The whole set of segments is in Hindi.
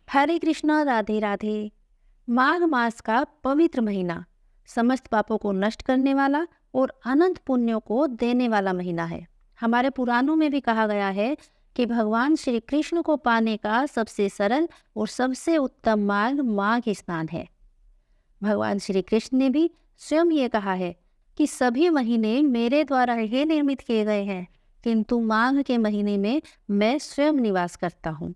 हरे कृष्णा, राधे राधे। माघ मास का पवित्र महीना समस्त पापों को नष्ट करने वाला और अनंत पुण्यों को देने वाला महीना है। हमारे पुराणों में भी कहा गया है कि भगवान श्री कृष्ण को पाने का सबसे सरल और सबसे उत्तम मार्ग माघ स्नान है। भगवान श्री कृष्ण ने भी स्वयं ये कहा है कि सभी महीने मेरे द्वारा ही निर्मित किए गए हैं, किंतु माघ के महीने में मैं स्वयं निवास करता हूँ।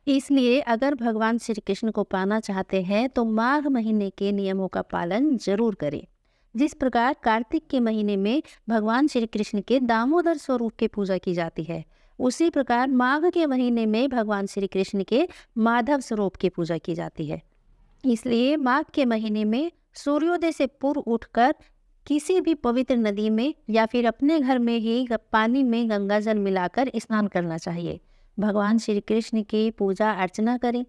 इसलिए अगर भगवान श्री कृष्ण को पाना चाहते हैं तो माघ महीने के नियमों का पालन जरूर करें। जिस प्रकार कार्तिक के महीने में भगवान श्री कृष्ण के दामोदर स्वरूप की पूजा की जाती है, उसी प्रकार माघ के महीने में भगवान श्री कृष्ण के माधव स्वरूप की पूजा की जाती है। इसलिए माघ के महीने में सूर्योदय से पूर्व उठकर किसी भी पवित्र नदी में या फिर अपने घर में ही पानी में गंगा जल मिलाकर स्नान करना चाहिए। भगवान श्री कृष्ण की पूजा अर्चना करें।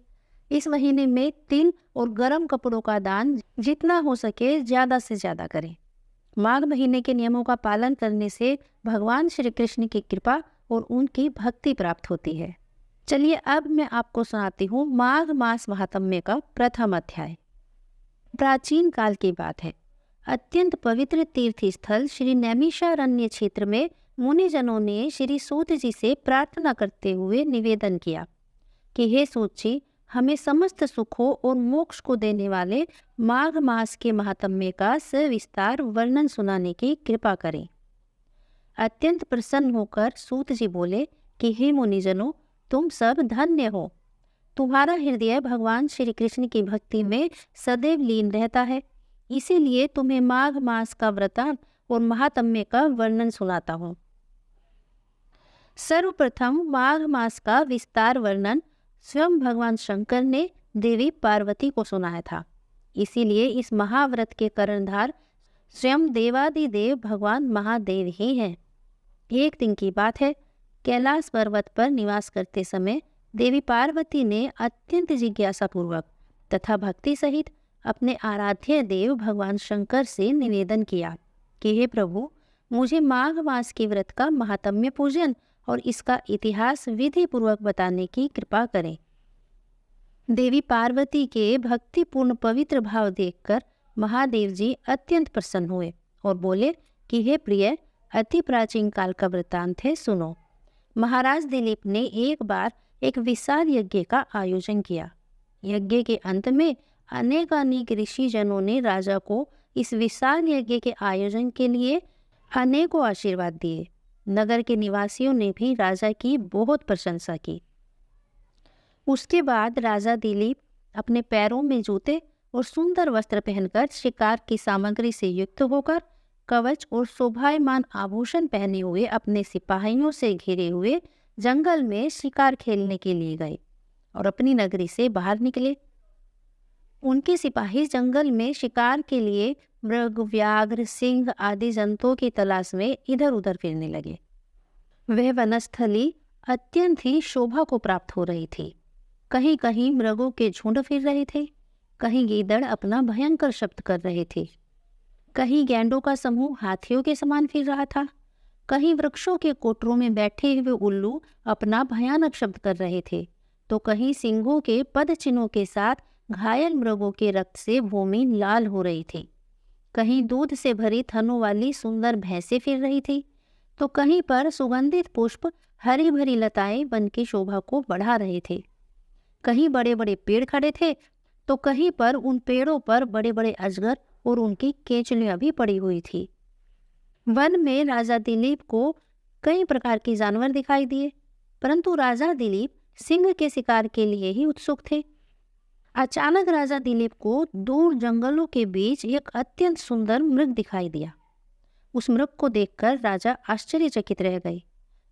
इस महीने में तिल और गर्म कपड़ों का दान जितना हो सके ज़्यादा से ज़्यादा करें। माघ महीने के नियमों का पालन करने से भगवान श्री कृष्ण की कृपा और उनकी भक्ति प्राप्त होती है। चलिए अब मैं आपको सुनाती हूँ माघ मास महात्म्य का प्रथम अध्याय। प्राचीन काल की बात है। अत्यंत पवित्र तीर्थ स्थल श्री नैमिषारण्य क्षेत्र में मुनिजनों ने श्री सूत जी से प्रार्थना करते हुए निवेदन किया कि हे सूत जी, हमें समस्त सुखों और मोक्ष को देने वाले माघ मास के महात्म्य का सविस्तार वर्णन सुनाने की कृपा करें। अत्यंत प्रसन्न होकर सूत जी बोले कि हे मुनिजनों, तुम सब धन्य हो। तुम्हारा हृदय भगवान श्री कृष्ण की भक्ति में सदैव लीन रहता है, इसीलिए तुम्हें माघ मास का व्रतान और महात्म्य का वर्णन सुनाता हूँ। सर्वप्रथम माघ मास का विस्तार वर्णन स्वयं भगवान शंकर ने देवी पार्वती को सुनाया था। इसीलिए इस महाव्रत के कर्णधार स्वयं देवादिदेव भगवान महादेव ही हैं। एक दिन की बात है, कैलाश पर्वत पर निवास करते समय देवी पार्वती ने अत्यंत जिज्ञासापूर्वक तथा भक्ति सहित अपने आराध्य देव भगवान शंकर से निवेदन किया कि हे प्रभु, मुझे माघ मास के व्रत का महात्म्य पूजन और इसका इतिहास विधि पूर्वक बताने की कृपा करें। देवी पार्वती के भक्तिपूर्ण पवित्र भाव देखकर महादेव जी अत्यंत प्रसन्न हुए और बोले कि हे प्रिय, अति प्राचीन काल का वृत्तांत है, सुनो। महाराज दिलीप ने एक बार एक विशाल यज्ञ का आयोजन किया। यज्ञ के अंत में अनेक ऋषि जनों ने राजा को इस विशाल यज्ञ के आयोजन के लिए अनेकों आशीर्वाद दिए। नगर के निवासियों ने भी राजा की बहुत प्रशंसा की। उसके बाद राजा दिलीप अपने पैरों में जूते और सुंदर वस्त्र पहनकर शिकार की सामग्री से युक्त होकर कवच और शोभायमान आभूषण पहने हुए अपने सिपाहियों से घिरे हुए जंगल में शिकार खेलने के लिए गए और अपनी नगरी से बाहर निकले। उनके सिपाही जंगल में शिकार के लिए मृग, व्याघ्र, सिंह आदि जंतुओं की तलाश में इधर उधर फिरने लगे। वह वनस्थली अत्यंत ही शोभा को प्राप्त हो रही थी। कहीं कहीं मृगों के झुंड फिर रहे थे, कहीं गीदड़ अपना भयंकर शब्द कर रहे थे, कहीं गैंडों का समूह हाथियों के समान फिर रहा था, कहीं वृक्षों के कोटरों में बैठे हुए उल्लू अपना भयानक शब्द कर रहे थे, तो कहीं सिंहों के पदचिन्हों के साथ घायल मृगों के रक्त से भूमि लाल हो रही थी, कहीं दूध से भरी थनों वाली सुंदर भैंसें फिर रही थी, तो कहीं पर सुगंधित पुष्प हरी भरी लताएं वन की शोभा को बढ़ा रहे थे। कहीं बड़े बड़े पेड़ खड़े थे, तो कहीं पर उन पेड़ों पर बड़े बड़े अजगर और उनकी केंचुलियां भी पड़ी हुई थी। वन में राजा दिलीप को कई प्रकार के जानवर दिखाई दिए, परंतु राजा दिलीप सिंह के शिकार के लिए ही उत्सुक थे। अचानक राजा दिलीप को दूर जंगलों के बीच एक अत्यंत सुंदर मृग दिखाई दिया। उस मृग को देखकर राजा आश्चर्यचकित रह गए।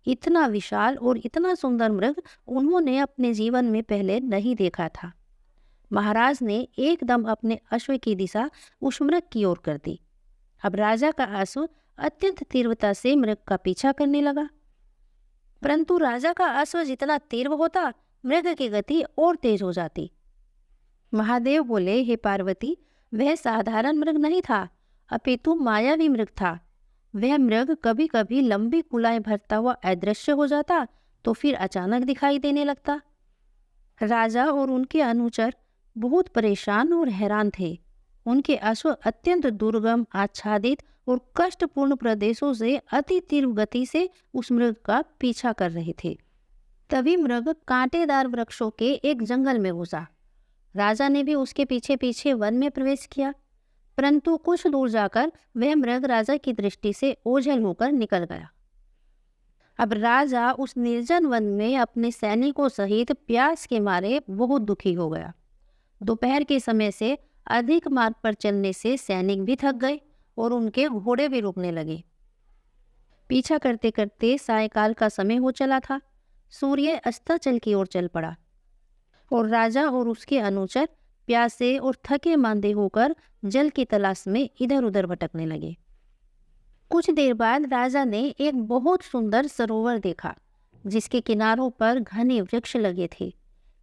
इतना विशाल और इतना सुंदर मृग उन्होंने अपने जीवन में पहले नहीं देखा था। महाराज ने एकदम अपने अश्व की दिशा उस मृग की ओर कर दी। अब राजा का अश्व अत्यंत तीव्रता से मृग का पीछा करने लगा, परंतु राजा का अश्व जितना तीव्र होता, मृग की गति और तेज हो जाती। महादेव बोले, हे पार्वती, वह साधारण मृग नहीं था, अपितु मायावी मृग था। वह मृग कभी कभी लंबी कुलाएं भरता हुआ अदृश्य हो जाता, तो फिर अचानक दिखाई देने लगता। राजा और उनके अनुचर बहुत परेशान और हैरान थे। उनके अश्व अत्यंत दुर्गम, आच्छादित और कष्टपूर्ण प्रदेशों से अति तीव्र गति से उस मृग का पीछा कर रहे थे। तभी मृग कांटेदार वृक्षों के एक जंगल में घुसा। राजा ने भी उसके पीछे पीछे वन में प्रवेश किया, परंतु कुछ दूर जाकर वह मृग राजा की दृष्टि से ओझल होकर निकल गया। अब राजा उस निर्जन वन में अपने सैनिकों सहित प्यास के मारे बहुत दुखी हो गया। दोपहर के समय से अधिक मार्ग पर चलने से सैनिक भी थक गए और उनके घोड़े भी रुकने लगे। पीछा करते करते सायंकाल का समय हो चला था। सूर्य अस्ताचल की ओर चल पड़ा और राजा और उसके अनुचर प्यासे और थके मांदे होकर जल की तलाश में इधर उधर भटकने लगे। कुछ देर बाद राजा ने एक बहुत सुंदर सरोवर देखा, जिसके किनारों पर घने वृक्ष लगे थे।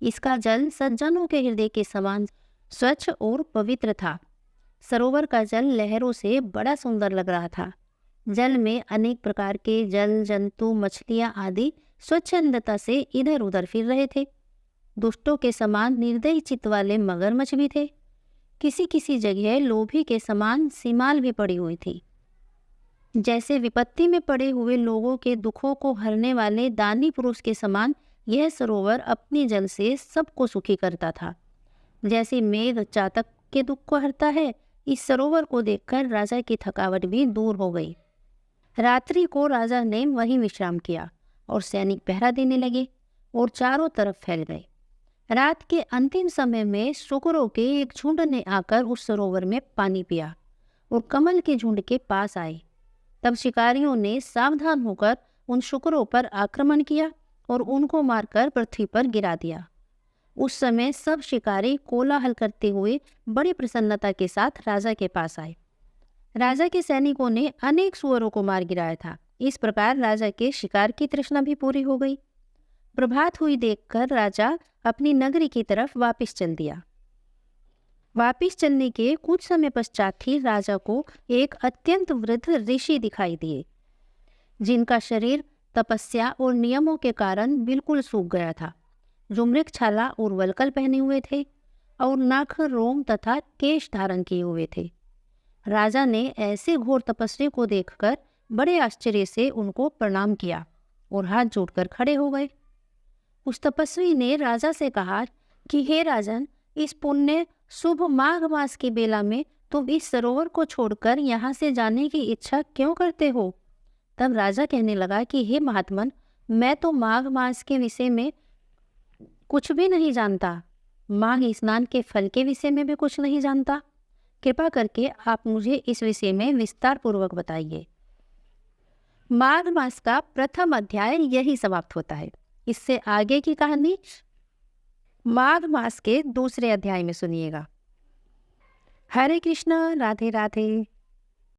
इसका जल सज्जनों के हृदय के समान स्वच्छ और पवित्र था। सरोवर का जल लहरों से बड़ा सुंदर लग रहा था। जल में अनेक प्रकार के जल जंतु, मछलियां आदि स्वच्छंदता से इधर उधर फिर रहे थे। दुष्टों के समान निर्दयी चित्त वाले मगरमच्छ भी थे। किसी किसी जगह लोभी के समान सीमाल भी पड़ी हुई थी। जैसे विपत्ति में पड़े हुए लोगों के दुखों को हरने वाले दानी पुरुष के समान यह सरोवर अपने जल से सबको सुखी करता था। जैसे मेघ चातक के दुख को हरता है, इस सरोवर को देखकर राजा की थकावट भी दूर हो गई। रात्रि को राजा ने वहीं विश्राम किया और सैनिक पहरा देने लगे और चारों तरफ फैल गए। रात के अंतिम समय में शुकरों के एक झुंड ने आकर उस सरोवर में पानी पिया और कमल के झुंड के पास आए। तब शिकारियों ने सावधान होकर उन शुकरों पर आक्रमण किया और उनको मारकर पृथ्वी पर गिरा दिया। उस समय सब शिकारी कोलाहल करते हुए बड़ी प्रसन्नता के साथ राजा के पास आए। राजा के सैनिकों ने अनेक सुअरों को मार गिराया था। इस प्रकार राजा के शिकार की तृष्णा भी पूरी हो गई। प्रभात हुई देखकर राजा अपनी नगरी की तरफ वापस चल दिया। वापस चलने के कुछ समय पश्चात ही राजा को एक अत्यंत वृद्ध ऋषि दिखाई दिए, जिनका शरीर तपस्या और नियमों के कारण बिल्कुल सूख गया था, जो मृगछाला और वल्कल पहने हुए थे और नाक, रोम तथा केश धारण किए हुए थे। राजा ने ऐसे घोर तपस्वी को देखकर बड़े आश्चर्य से उनको प्रणाम किया और हाथ जोड़कर खड़े हो गए। उस तपस्वी ने राजा से कहा कि हे राजन, इस पुण्य शुभ माघ मास की बेला में तुम इस सरोवर को छोड़कर यहाँ से जाने की इच्छा क्यों करते हो? तब राजा कहने लगा कि हे महात्मन, मैं तो माघ मास के विषय में कुछ भी नहीं जानता। माघ स्नान के फल के विषय में भी कुछ नहीं जानता। कृपा करके आप मुझे इस विषय में विस्तार पूर्वक बताइए। माघ मास का प्रथम अध्याय यही समाप्त होता है। इससे आगे की कहानी माघ मास के दूसरे अध्याय में सुनिएगा। हरे कृष्णा, राधे राधे।